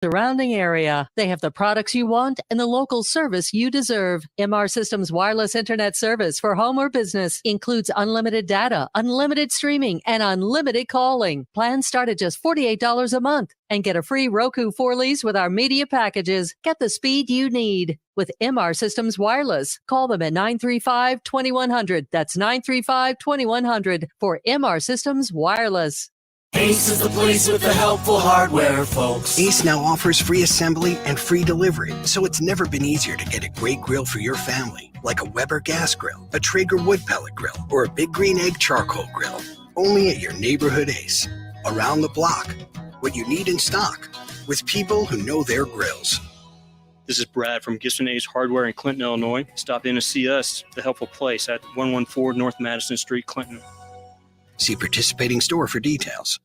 surrounding area. They have the products you want and the local service you deserve. MR Systems wireless internet service for home or business includes unlimited data, unlimited streaming, and unlimited calling. Plans start at just $48 a month and get a free Roku 4 lease with our media packages. Get the speed you need with MR Systems Wireless. Call them at 935-2100. That's 935-2100 for MR Systems Wireless. Ace is the place with the helpful hardware, folks. Ace now offers free assembly and free delivery, so it's never been easier to get a great grill for your family, like a Weber gas grill, a Traeger wood pellet grill, or a Big Green Egg charcoal grill. Only at your neighborhood Ace. Around the block. What you need in stock. With people who know their grills. This is Brad from Gibson Ace Hardware in Clinton, Illinois. Stop in to see us, the helpful place at 114 North Madison Street, Clinton. See participating store for details.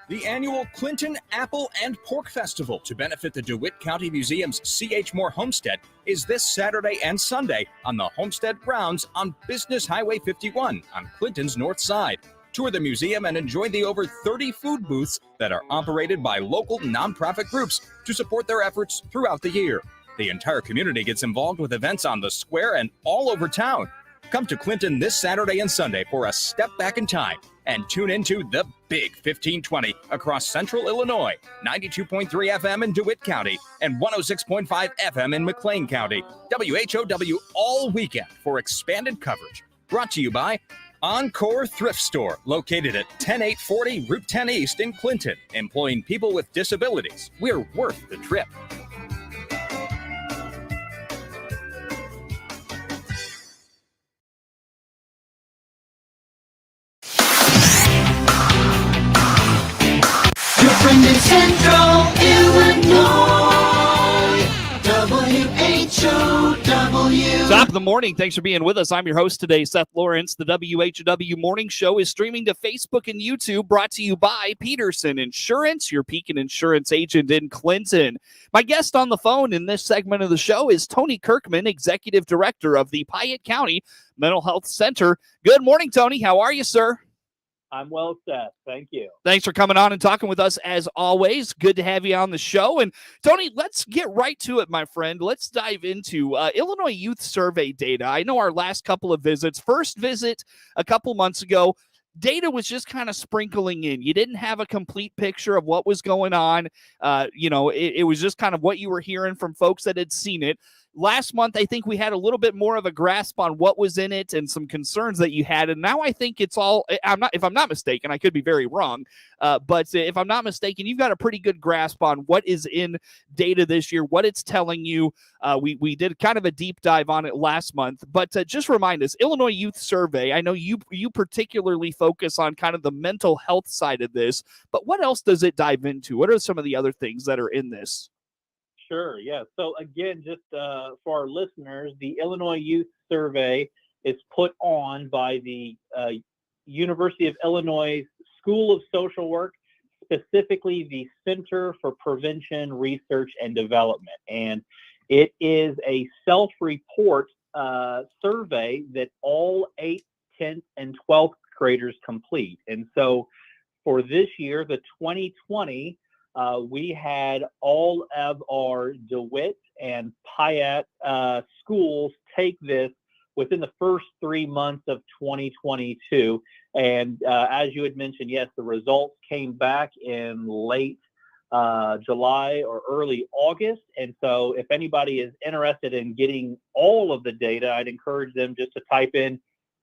The annual Clinton Apple and Pork Festival to benefit the DeWitt County Museum's C.H. Moore Homestead is this Saturday and Sunday on the Homestead grounds on Business Highway 51 on Clinton's north side. Tour the museum and enjoy the over 30 food booths that are operated by local nonprofit groups to support their efforts throughout the year. The entire community gets involved with events on the square and all over town. Come to Clinton this Saturday and Sunday for a step back in time and tune into the Big 1520 across Central Illinois, 92.3 FM in DeWitt County and 106.5 FM in McLean County. WHOW all weekend for expanded coverage. Brought to you by Encore Thrift Store, located at 10840 Route 10 East in Clinton, employing people with disabilities. We're worth the trip. From the Central Illinois, WHOW. Top of the morning. Thanks for being with us. I'm your host today, Seth Lawrence. The WHOW Morning Show is streaming to Facebook and YouTube, brought to you by Peterson Insurance, your Pekin Insurance agent in Clinton. My guest on the phone in this segment of the show is Tony Kirkman, Executive Director of the Piatt County Mental Health Center. Good morning, Tony. How are you, sir? I'm well, Seth. Thank you. Thanks for coming on and talking with us as always. Good to have you on the show. And Tony, let's get right to it, my friend. Let's dive into Illinois Youth Survey data. I know our last couple of visits, first visit a couple months ago, data was just kind of sprinkling in. You didn't have a complete picture of what was going on. It was just kind of what you were hearing from folks that had seen it. Last month, I think we had a little bit more of a grasp on what was in it and some concerns that you had. And now I think it's all, if I'm not mistaken, I could be very wrong. But if I'm not mistaken, you've got a pretty good grasp on what is in data this year, what it's telling you. We did kind of a deep dive on it last month, but just remind us, Illinois Youth Survey, I know you particularly focus on kind of the mental health side of this, but what else does it dive into? What are some of the other things that are in this? Sure, yeah. So again, just for our listeners, the Illinois Youth Survey is put on by the University of Illinois School of Social Work, specifically the Center for Prevention, Research, and Development. And it is a self-report survey that all 8th, 10th, and 12th graders complete. And so for this year, the 2020, we had all of our DeWitt and Piatt schools take this within the first 3 months of 2022. And as you had mentioned, yes, the results came back in late July or early August. And so if anybody is interested in getting all of the data, I'd encourage them just to type in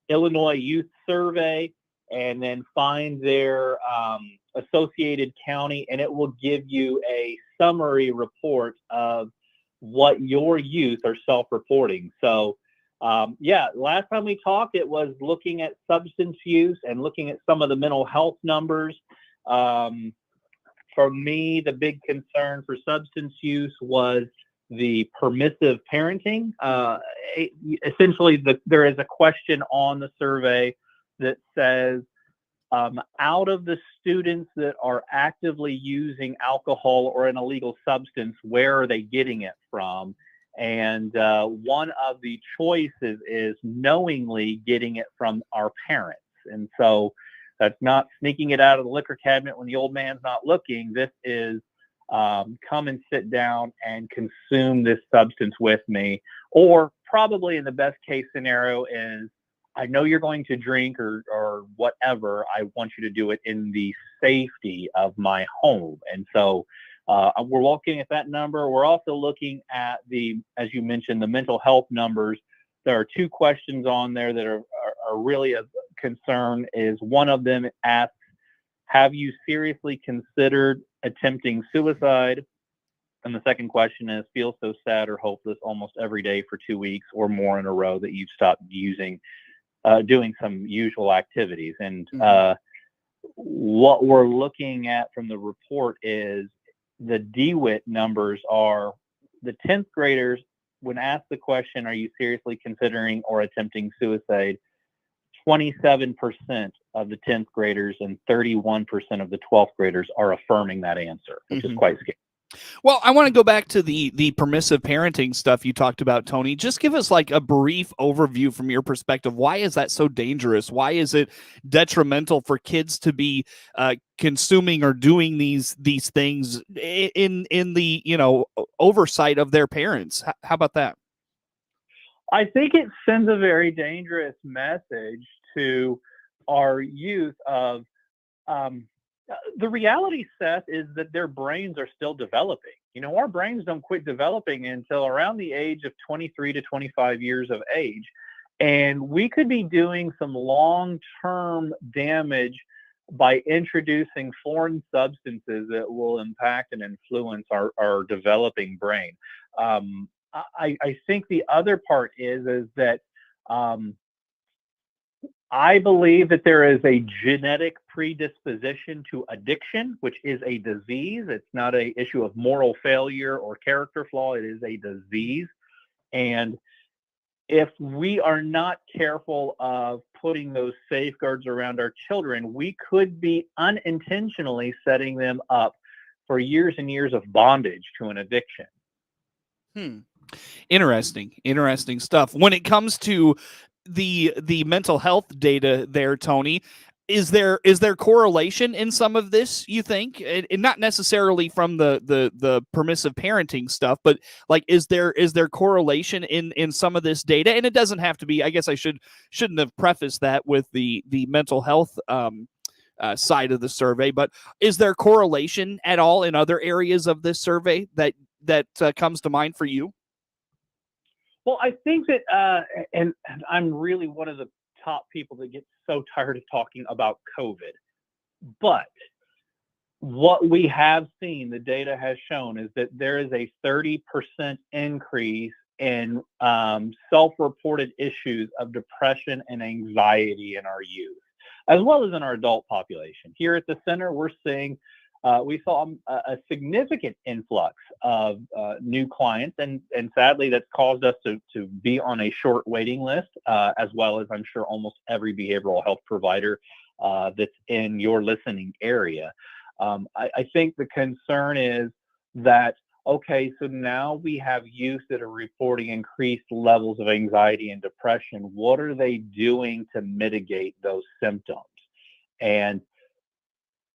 Illinois Youth Survey and then find their associated county, and it will give you a summary report of what your youth are self-reporting. So, last time we talked, it was looking at substance use and looking at some of the mental health numbers. For me, the big concern for substance use was the permissive parenting. Essentially, there is a question on the survey that says, out of the students that are actively using alcohol or an illegal substance, where are they getting it from? And one of the choices is knowingly getting it from our parents. And so That's not sneaking it out of the liquor cabinet when the old man's not looking. This is come and sit down and consume this substance with me. Or probably in the best case scenario is, I know you're going to drink or whatever. I want you to do it in the safety of my home. And so we're looking at that number. We're also looking at as you mentioned, the mental health numbers. There are two questions on there that are really a concern. Is one of them asks, have you seriously considered attempting suicide? And the second question is, feel so sad or hopeless almost every day for 2 weeks or more in a row that you've stopped doing some usual activities. And what we're looking at from the report is the DWIT numbers are the 10th graders, when asked the question, are you seriously considering or attempting suicide, 27% of the 10th graders and 31% of the 12th graders are affirming that answer, which is quite scary. Well, I want to go back to the permissive parenting stuff you talked about, Tony. Just give us like a brief overview from your perspective. Why is that so dangerous? Why is it detrimental for kids to be consuming or doing these things in the oversight of their parents? How about that? I think it sends a very dangerous message to our youth of the reality, Seth, is that their brains are still developing. Our brains don't quit developing until around the age of 23 to 25 years of age. And we could be doing some long-term damage by introducing foreign substances that will impact and influence our developing brain. I think the other part is that I believe that there is a genetic predisposition to addiction, which is a disease. It's not an issue of moral failure or character flaw. It is a disease. And if we are not careful of putting those safeguards around our children, we could be unintentionally setting them up for years and years of bondage to an addiction. Interesting stuff. When it comes to the mental health data there, Tony, is there correlation in some of this, you think? And not necessarily from the permissive parenting stuff, but like is there correlation in some of this data? And it doesn't have to be, I guess I shouldn't have prefaced that with the mental health side of the survey, but is there correlation at all in other areas of this survey that comes to mind for you? Well, I think that, and I'm really one of the top people that get so tired of talking about COVID. But what we have seen, the data has shown, is that there is a 30% increase in self-reported issues of depression and anxiety in our youth, as well as in our adult population. Here at the center, we're seeing we saw a significant influx of new clients, and sadly, that's caused us to be on a short waiting list, as well as I'm sure almost every behavioral health provider that's in your listening area. I think the concern is that, okay, so now we have youth that are reporting increased levels of anxiety and depression. What are they doing to mitigate those symptoms? And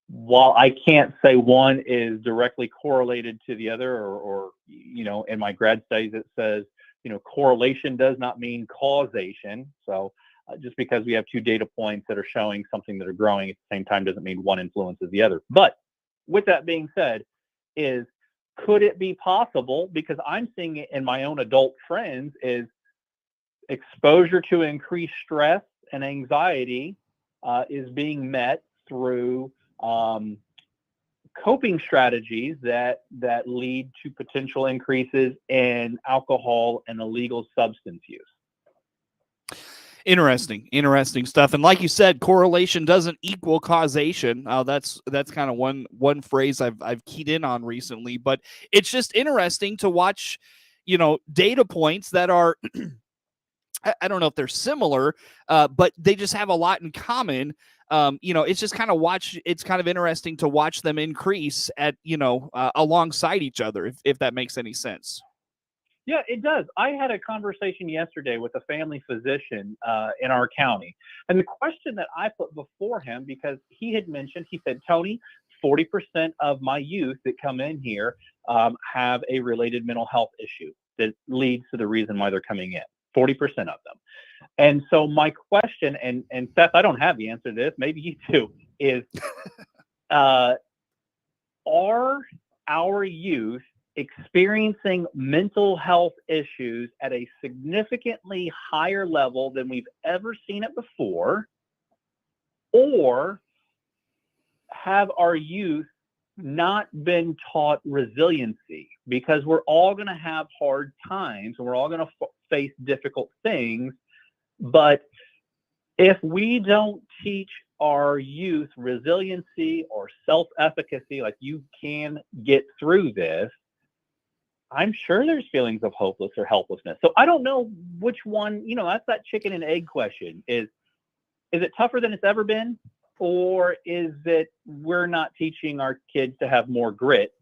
while I can't say one is directly correlated to the other, or in my grad studies it says, correlation does not mean causation. So just because we have two data points that are showing something that are growing at the same time doesn't mean one influences the other. But with that being said, could it be possible, because I'm seeing it in my own adult friends, is exposure to increased stress and anxiety is being met through coping strategies that lead to potential increases in alcohol and illegal substance use. Interesting stuff. And like you said, correlation doesn't equal causation. That's kind of one phrase I've keyed in on recently, but it's just interesting to watch, data points that are I don't know if they're similar, but they just have a lot in common. It's just it's kind of interesting to watch them increase at, alongside each other, if that makes any sense. Yeah, it does. I had a conversation yesterday with a family physician in our county. And the question that I put before him, because he had mentioned, he said, Tony, 40% of my youth that come in here have a related mental health issue that leads to the reason why they're coming in. 40% of them. And so my question, and Seth, I don't have the answer to this, maybe you do, is are our youth experiencing mental health issues at a significantly higher level than we've ever seen it before? Or have our youth not been taught resiliency? Because we're all going to have hard times and we're all going to face difficult things. But if we don't teach our youth resiliency or self-efficacy, like you can get through this, I'm sure there's feelings of hopeless or helplessness. So I don't know which one, that's that chicken and egg question. Is it tougher than it's ever been? Or is it we're not teaching our kids to have more grit?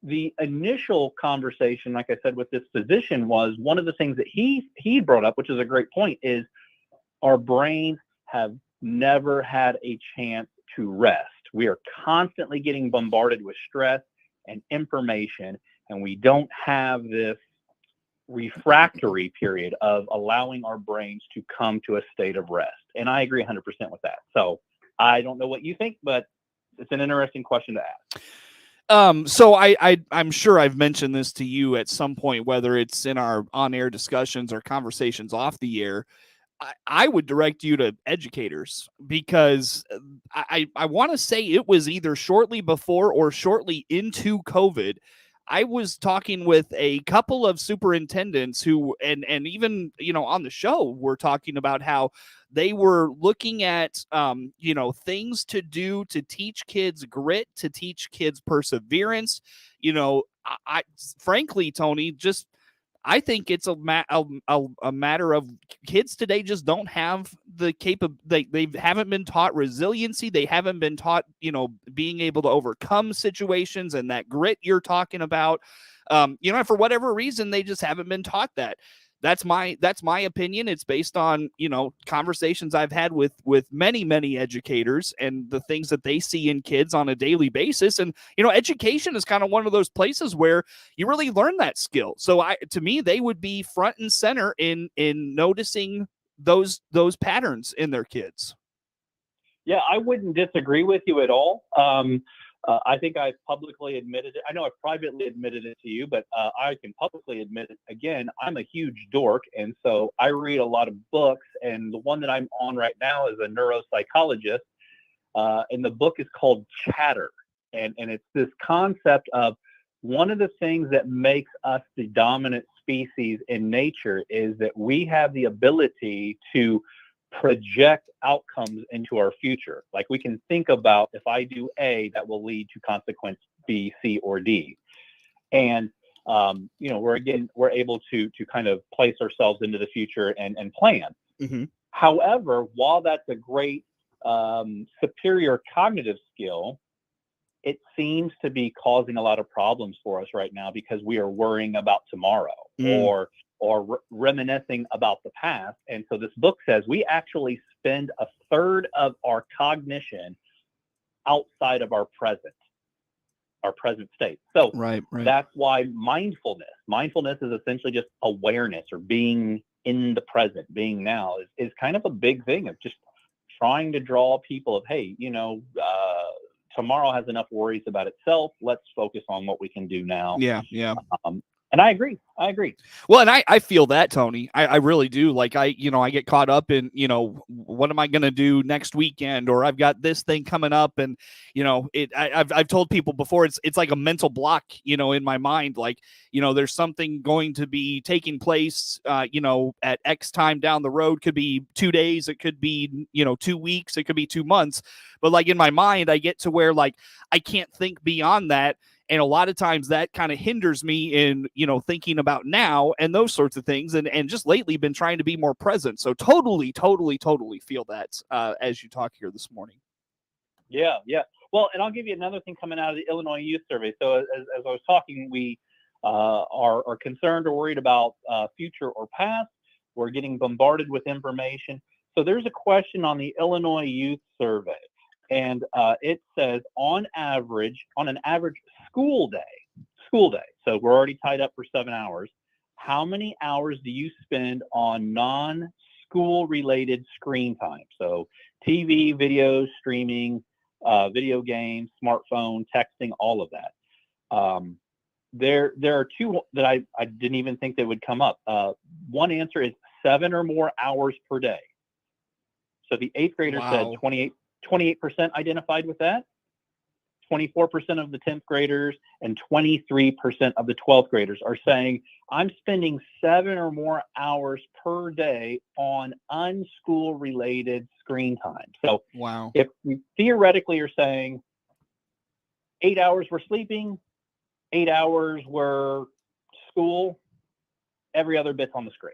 The initial conversation, like I said, with this physician was one of the things that he brought up, which is a great point, is our brains have never had a chance to rest. We are constantly getting bombarded with stress and information, and we don't have this refractory period of allowing our brains to come to a state of rest. And I agree 100% with that. So I don't know what you think, but it's an interesting question to ask. So I'm sure I've mentioned this to you at some point, whether it's in our on-air discussions or conversations off the air. I would direct you to educators, because I want to say it was either shortly before or shortly into COVID. I was talking with a couple of superintendents who, and even, on the show, were talking about how they were looking at, things to do to teach kids grit, to teach kids perseverance. I frankly, Tony, I think it's a matter of kids today just don't have the they haven't been taught resiliency. They haven't been taught, being able to overcome situations and that grit you're talking about. For whatever reason, they just haven't been taught that. That's my opinion. It's based on, conversations I've had with many educators and the things that they see in kids on a daily basis. And, education is kind of one of those places where you really learn that skill. So to me, they would be front and center in noticing those patterns in their kids. Yeah, I wouldn't disagree with you at all. I think I've publicly admitted it. I know I've privately admitted it to you, but I can publicly admit it again. I'm a huge dork, and so I read a lot of books, and the one that I'm on right now is a neuropsychologist, and the book is called Chatter, and it's this concept of one of the things that makes us the dominant species in nature is that we have the ability to project outcomes into our future. Like we can think about, if I do A, that will lead to consequence B, C, or D. And, we're able to kind of place ourselves into the future and plan. Mm-hmm. However, while that's a great superior cognitive skill, it seems to be causing a lot of problems for us right now because we are worrying about tomorrow or reminiscing about the past. And so this book says we actually spend a third of our cognition outside of our present state. So right. That's why mindfulness is essentially just awareness or being in the present, being now is kind of a big thing of just trying to draw people of, hey, tomorrow has enough worries about itself. Let's focus on what we can do now. Yeah. And I agree. Well, and I feel that, Tony. I really do. Like I get caught up in, what am I going to do next weekend? Or I've got this thing coming up. And, I've told people before, it's like a mental block, in my mind. Like, there's something going to be taking place, at X time down the road. Could be 2 days. It could be, 2 weeks. It could be 2 months. But like in my mind, I get to where like I can't think beyond that. And a lot of times that kind of hinders me in, thinking about now and those sorts of things. And just lately been trying to be more present. So totally feel that as you talk here this morning. Yeah. Well, and I'll give you another thing coming out of the Illinois Youth Survey. So as I was talking, we are concerned or worried about future or past. We're getting bombarded with information. So there's a question on the Illinois Youth Survey, and it says on an average school day, so we're already tied up for 7 hours, how many hours do you spend on non-school related screen time? So TV, videos, streaming, video games, smartphone, texting, all of that. There are two that I didn't even think they would come up. One answer is 7 or more hours per day. So the 8th graders said 28% identified with that, 24% of the 10th graders, and 23% of the 12th graders are saying, I'm spending 7 or more hours per day on unschool related screen time. So if we theoretically are saying 8 hours we're sleeping, 8 hours were school, every other bit's on the screen.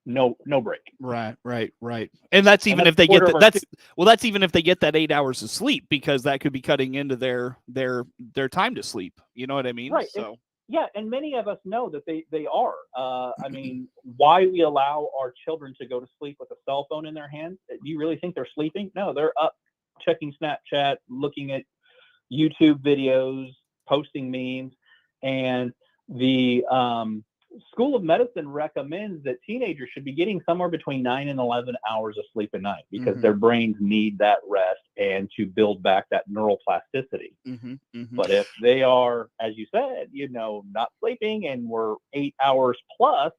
No break. Right. And that's even if they get that's even if they get that 8 hours of sleep, because that could be cutting into their time to sleep. You know what I mean? Right. So and many of us know that they are. I mean, why we allow our children to go to sleep with a cell phone in their hand? Do you really think they're sleeping? No, they're up checking Snapchat, looking at YouTube videos, posting memes. And the School of Medicine recommends that teenagers should be getting somewhere between 9 and 11 hours of sleep a night, because their brains need that rest and to build back that neural plasticity. But if they are, as you said, not sleeping and we're 8 hours plus,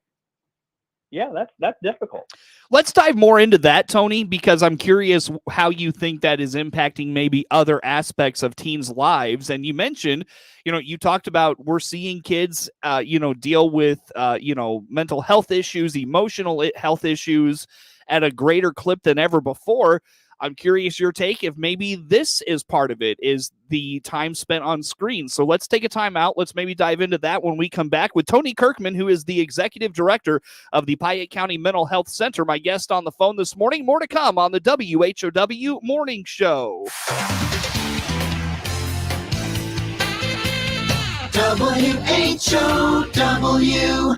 that's difficult. Let's dive more into that, Tony, because I'm curious how you think that is impacting maybe other aspects of teens' lives. And you mentioned, you talked about we're seeing kids, deal with, mental health issues, emotional health issues at a greater clip than ever before. I'm curious your take if maybe this is part of it, is the time spent on screen. So let's take a time out. Let's maybe dive into that when we come back with Tony Kirkman, who is the executive director of the Piatt County Mental Health Center, my guest on the phone this morning. More to come on the WHOW Morning Show. WHOW.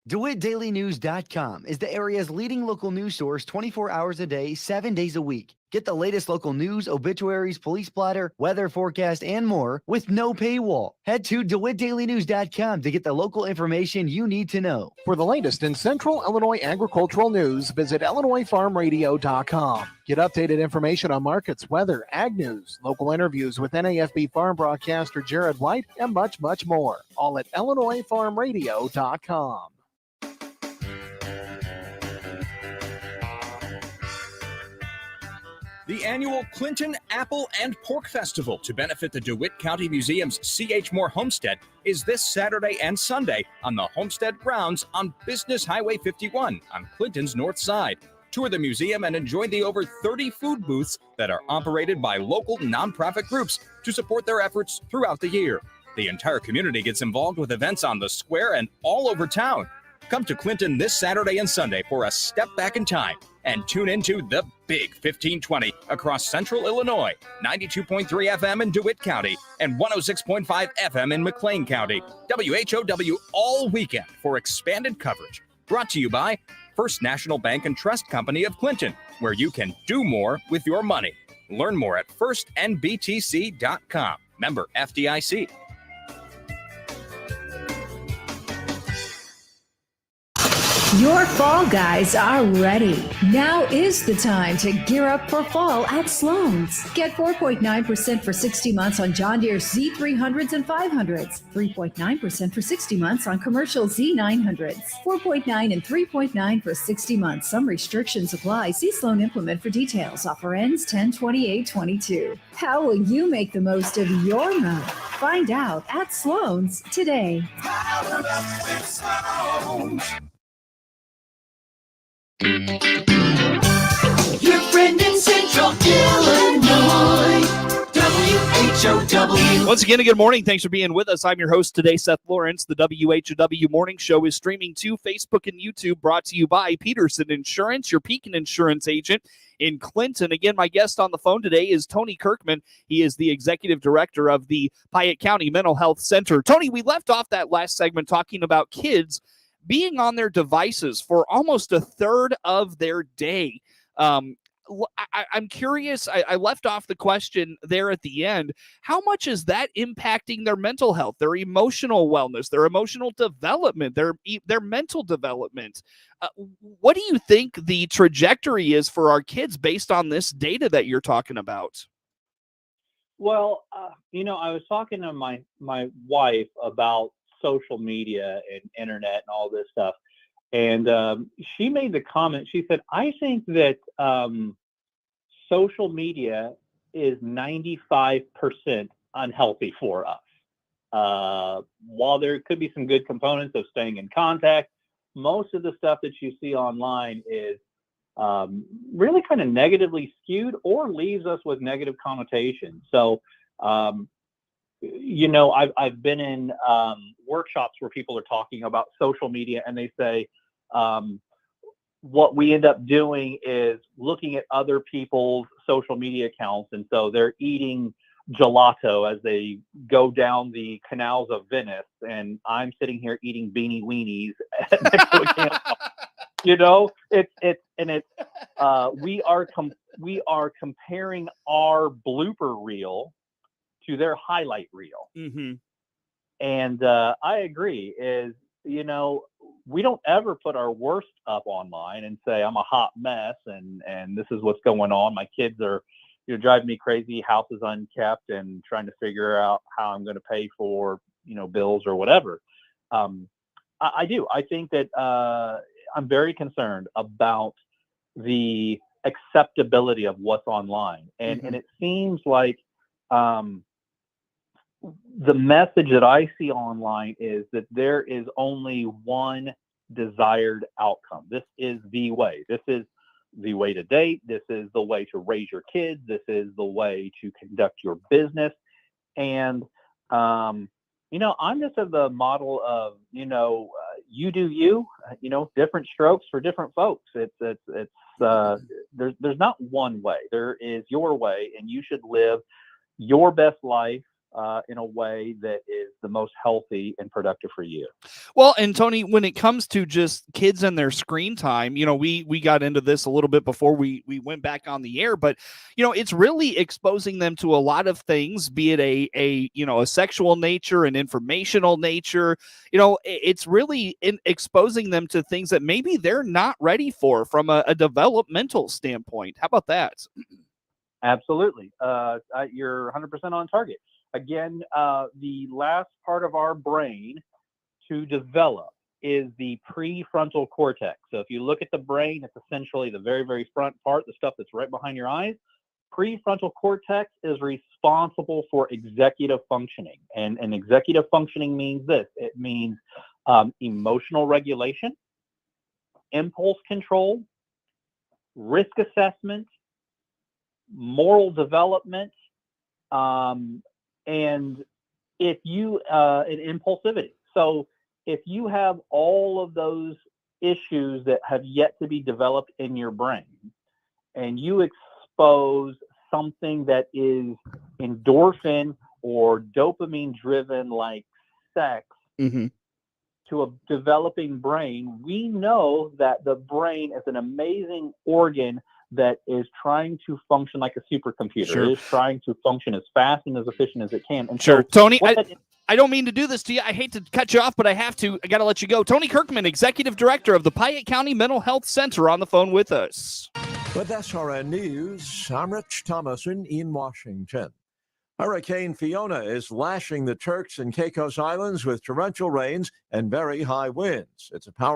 DeWittDailyNews.com is the area's leading local news source 24 hours a day, 7 days a week. Get the latest local news, obituaries, police blotter, weather forecast, and more with no paywall. Head to DeWittDailyNews.com to get the local information you need to know. For the latest in Central Illinois agricultural news, visit IllinoisFarmRadio.com. Get updated information on markets, weather, ag news, local interviews with NAFB farm broadcaster Jared White, and much, much more. All at IllinoisFarmRadio.com. The annual Clinton Apple and Pork Festival to benefit the DeWitt County Museum's C.H. Moore Homestead is this Saturday and Sunday on the Homestead grounds on Business Highway 51 on Clinton's north side. Tour the museum and enjoy the over 30 food booths that are operated by local nonprofit groups to support their efforts throughout the year. The entire community gets involved with events on the square and all over town. Come to Clinton this Saturday and Sunday for a step back in time and tune into the Big 1520 across Central Illinois, 92.3 FM in DeWitt County and 106.5 FM in McLean County. WHOW all weekend for expanded coverage. Brought to you by First National Bank and Trust Company of Clinton, where you can do more with your money. Learn more at firstnbtc.com. Member FDIC. Your fall guys are ready. Now is the time to gear up for fall at Sloan's. Get 4.9% for 60 months on John Deere Z300s and 500s. 3.9% for 60 months on commercial Z900s. 4.9 and 3.9 for 60 months. Some restrictions apply. See Sloan Implement for details. Offer ends 10/28/22. How will you make the most of your mow? Find out at Sloan's today. Power up with Sloan. Your friend in Central Illinois, WHOW. WHOW. Once again, good morning. Thanks for being with us. I'm your host today, Seth Lawrence. The WHOW Morning Show is streaming to Facebook and YouTube, brought to you by Peterson Insurance, your Pekin Insurance agent in Clinton. Again, my guest on the phone today is Tony Kirkman. He is the executive director of the Piatt County Mental Health Center. Tony, we left off that last segment talking about kids being on their devices for almost a third of their day. I'm curious, I left off the question there at the end. How much is that impacting their mental health, their emotional wellness, their emotional development, their mental development? What do you think the trajectory is for our kids based on this data that you're talking about? Well, I was talking to my wife about social media and internet and all this stuff. And she made the comment, she said, I think that social media is 95% unhealthy for us. While there could be some good components of staying in contact, most of the stuff that you see online is really kind of negatively skewed or leaves us with negative connotations. So, I've been in workshops where people are talking about social media, and they say, what we end up doing is looking at other people's social media accounts. And so they're eating gelato as they go down the canals of Venice. And I'm sitting here eating beanie weenies next to a campfire. We are comparing our blooper reel to their highlight reel. Mm-hmm. And I agree we don't ever put our worst up online and say, I'm a hot mess and this is what's going on. My kids are driving me crazy. House is unkept and trying to figure out how I'm going to pay for, bills or whatever. I do. I think that I'm very concerned about the acceptability of what's online. And, and it seems like the message that I see online is that there is only one desired outcome. This is the way. This is the way to date. This is the way to raise your kids. This is the way to conduct your business. And, I'm just of the model of, you do you, different strokes for different folks. There's not one way. There is your way, and you should live your best life in a way that is the most healthy and productive for you. Well, and Tony, when it comes to just kids and their screen time, we got into this a little bit before we went back on the air, but it's really exposing them to a lot of things, be it a sexual nature, an informational nature. It's really exposing them to things that maybe they're not ready for from a developmental standpoint. How about that? Absolutely. You're 100% on target. Again, the last part of our brain to develop is the prefrontal cortex. So if you look at the brain, it's essentially the very, very front part, the stuff that's right behind your eyes. Prefrontal cortex is responsible for executive functioning. And executive functioning means this. It means emotional regulation, impulse control, risk assessment, moral development, and if you and impulsivity. So if you have all of those issues that have yet to be developed in your brain, and you expose something that is endorphin or dopamine driven like sex to a developing brain, we know that the brain is an amazing organ that is trying to function like a supercomputer. Sure. It is trying to function as fast and as efficient as it can. And sure. So Tony, I don't mean to do this to you. I hate to cut you off, but I have to. I got to let you go. Tony Kirkman, Executive Director of the Piatt County Mental Health Center, on the phone with us. With SRN News, I'm Rich Thomason in Washington. Hurricane Fiona is lashing the Turks and Caicos Islands with torrential rains and very high winds. It's a powerful